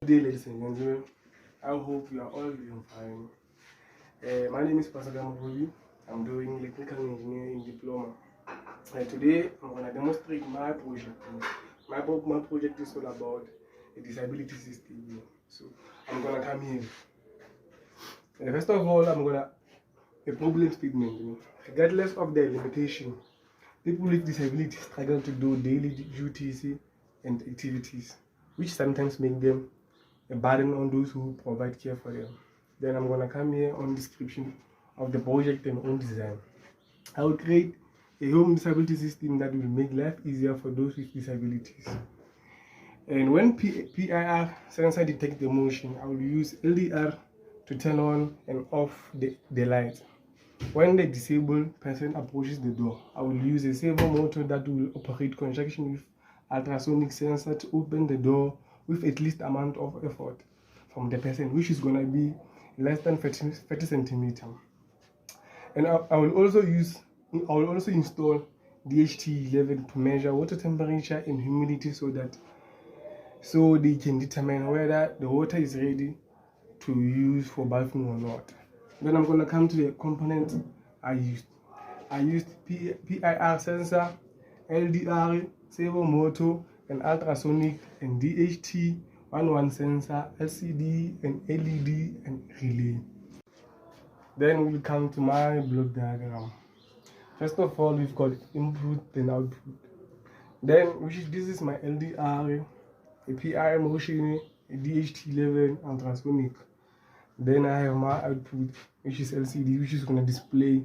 Good day, ladies and gentlemen. I hope you are all doing fine. My name is Pastor Morobi. I'm doing electrical engineering diploma. Today, I'm going to demonstrate my project. My project is all about a disability system. So, I'm going to come here. First of all, I'm going to a problem statement. Regardless of their limitation, people with disabilities struggle to do daily duties and activities, which sometimes make them a burden on those who provide care for them. Then I'm gonna come here on description of the project and own design. I will create a home disability system that will make life easier for those with disabilities. And when PIR sensor detects the motion, I will use LDR to turn on and off the light. When the disabled person approaches the door, I will use a servo motor that will operate conjunction with ultrasonic sensor to open the door with at least amount of effort from the person, which is going to be less than 30 centimeter. And I will also install DHT11 to measure water temperature and humidity so they can determine whether the water is ready to use for bathing or not. Then I'm going to come to the components I used. I used PIR sensor, LDR, servo motor, and ultrasonic, and DHT11 sensor, LCD and LED and relay. Then we'll come to my block diagram. First of all, we've got input and output. Then this is my LDR, a PIR motion, a DHT11 ultrasonic. Then I have my output, which is LCD, which is going to display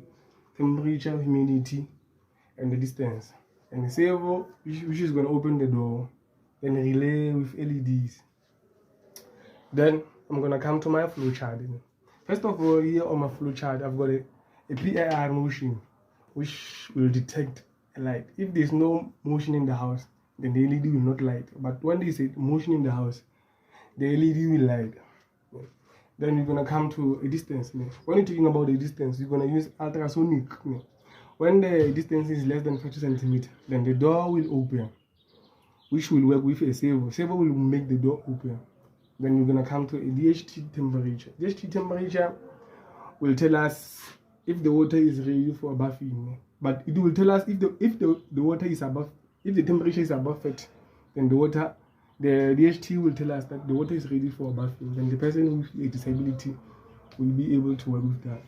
temperature, humidity, and the distance. And the servo, which is going to open the door. Then relay with LEDs. Then I'm going to come to my flow chart. First of all, here on my flow chart, I've got a PIR motion, which will detect a light. If there's no motion in the house, then the LED will not light. But when there's a motion in the house, the LED will light. Then you're going to come to a distance. When you're talking about the distance, you're going to use ultrasonic. When the distance is less than 50 centimeters, then the door will open, which will work with a servo. Servo will make the door open. Then you're going to come to a DHT temperature. DHT temperature will tell us if the water is ready for bathing. But it will tell us if the water is above, if the temperature is above 30, then the DHT will tell us that the water is ready for bathing. Then the person with a disability will be able to work with that.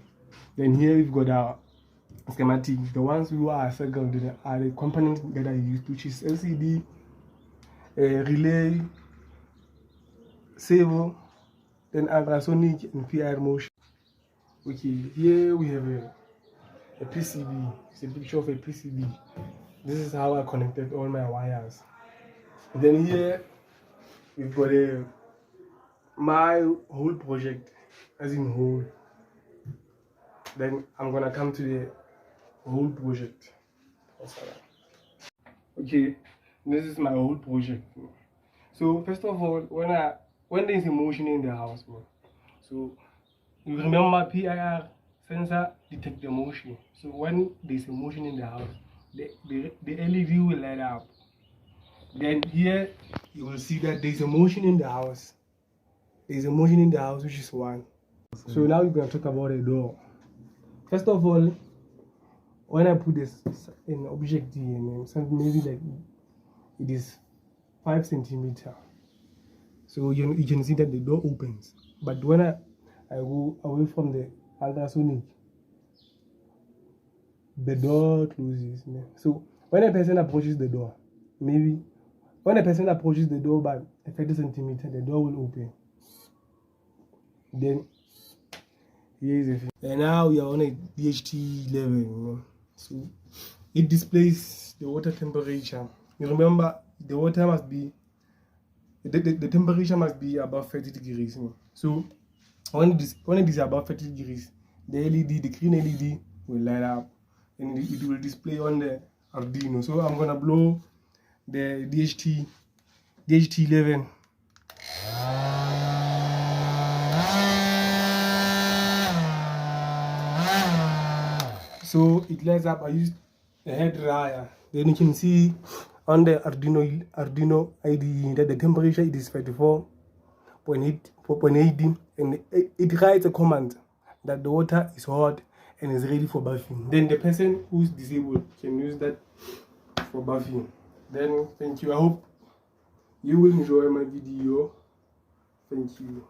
Then here we've got our schematic. The ones who are circled are the components that I used, which is LCD, relay, servo, then ultrasonic and PIR motion. Okay, here we have a PCB. It's a picture of a PCB. This is how I connected all my wires. Then here we've got my whole project, as in whole. Then I'm gonna come to the whole project. Okay, this is my whole project. So first of all, when there's a motion in the house, so you remember PIR sensor detect the motion. So when there's a motion in the house, the LED will light up. Then here you will see that there's a motion in the house. There's a motion in the house, which is 1. So now we're gonna talk about a door. First of all, when I put this in object here, maybe like it is 5 centimeters. So you can see that the door opens. But when I go away from the ultrasonic, the door closes. So when a person approaches the door, maybe when a person approaches the door by 30 centimeters, the door will open. Then here is it. And now we are on a DHT11. So it displays the water temperature. You remember the water must be the temperature must be above 30 degrees. So when it is above 30 degrees, the LED, the green LED will light up and it will display on the Arduino. So I'm gonna blow the DHT11. So it lights up. I used a hair dryer. Then you can see on the Arduino IDE that the temperature it is 34 .80, and it writes a command that the water is hot and is ready for bathing. Then the person who's disabled can use that for bathing. Then thank you. I hope you will enjoy my video. Thank you.